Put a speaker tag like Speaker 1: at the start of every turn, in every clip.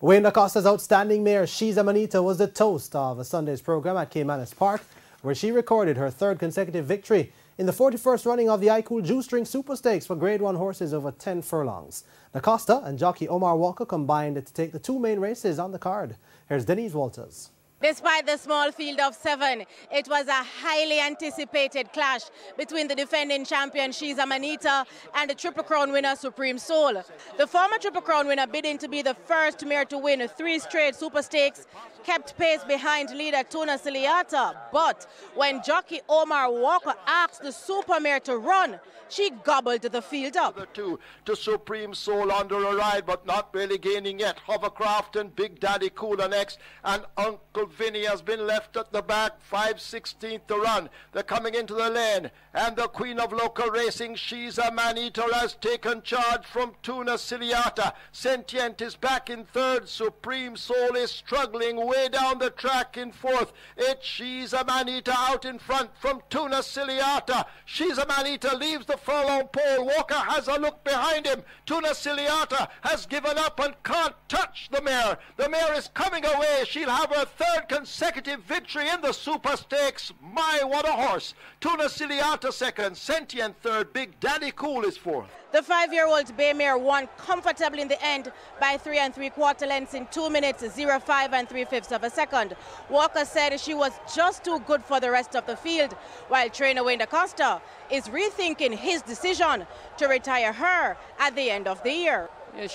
Speaker 1: Wayne Acosta's outstanding mare, She's Amanita, was the toast of a Sunday's program at Caymanas Park, where she recorded her third consecutive victory in the 41st running of the iCool Jewstring Super Stakes for Grade 1 horses over 10 furlongs. Acosta and jockey Omar Walker combined to take the two main races on the card. Here's Denise Walters.
Speaker 2: Despite the small field of 7, it was a highly anticipated clash between the defending champion She's Amanita and the Triple Crown winner Supreme Soul. The former Triple Crown winner, bidding to be the first mare to win 3 straight Super Stakes, kept pace behind leader Tuna Ciliata. But when jockey Omar Walker asked the super mare to run, she gobbled the field up.
Speaker 3: The two to Supreme Soul under a ride, but not really gaining yet. Hovercraft and Big Daddy Cooler next, and Uncle Vinny has been left at the back, 5/16 to run. They're coming into the lane, and the queen of local racing, She's Amanita, has taken charge from Tuna Ciliata. Sentient is back in third. Supreme Soul is struggling way down the track in fourth. It's She's Amanita out in front from Tuna Ciliata. She's Amanita leaves the furlong pole. Walker has a look behind him. Tuna Ciliata has given up and can't touch the mare. The mare is coming away. She'll have her third consecutive victory in the Super Stakes. My, what a horse. Tuna Ciliata second, Sentient third, Big Daddy Cool is fourth.
Speaker 2: The 5-year-old bay mare won comfortably in the end by 3 3/4 lengths in 2 minutes, 0.5 3/5 of a second. Walker said she was just too good for the rest of the field, while trainer Wayne Acosta is rethinking his decision to retire her at the end of the year.
Speaker 4: Yeah,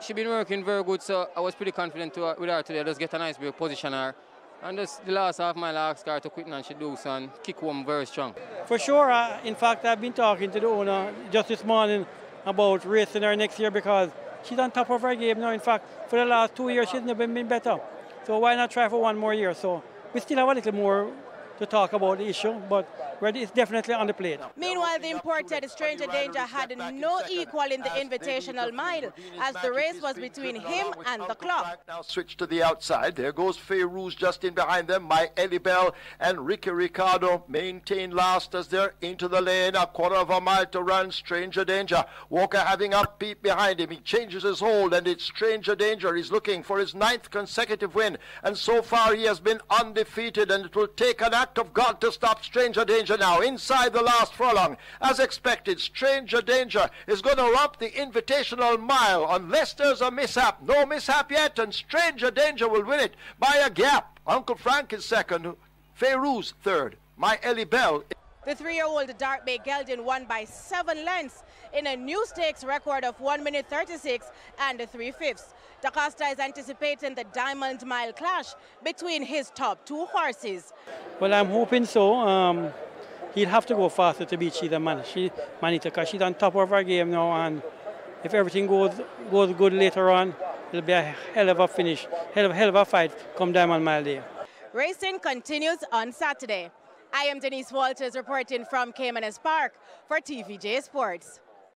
Speaker 4: she been working very good, so I was pretty confident with her today. Just get a nice big position her. And just the last half mile I asked her to quit and she do so and kick home very strong.
Speaker 5: For sure, in fact, I've been talking to the owner just this morning about racing her next year because she's on top of her game now. In fact, for the last 2 years, she's never been better. So why not try for one more year? So we still have a little more to talk about the issue, but it's definitely on the plate.
Speaker 2: Meanwhile, the imported Stranger Danger had no equal in the Invitational Mile, as the race was between him and the clock.
Speaker 3: Now switch to the outside. There goes Fayrouz just in behind them. My Ellie Bell and Ricky Ricardo maintain last as they're into the lane. A quarter of a mile to run. Stranger Danger. Walker having up Pete behind him. He changes his hold, and it's Stranger Danger. He's looking for his 9th consecutive win, and so far he has been undefeated, and it will take an act of God to stop Stranger Danger now inside the last furlong. As expected, Stranger Danger is going to romp the Invitational Mile unless there's a mishap. No mishap yet, and Stranger Danger will win it by a gap. Uncle Frank is second, Fayrouz third, My Ellie Bell.
Speaker 2: The 3-year-old Dark Bay Gelding won by 7 lengths in a new stakes record of 1 minute 36 and 3/5. Acosta is anticipating the Diamond Mile clash between his top 2 horses.
Speaker 5: Well, I'm hoping so. He'll have to go faster to beat She's Amanita because she's on top of her game now, and if everything goes good later on, it'll be a hell of a finish, hell of a fight come Diamond Mile Day.
Speaker 2: Racing continues on Saturday. I am Denise Walters reporting from Caymanas Park for TVJ Sports.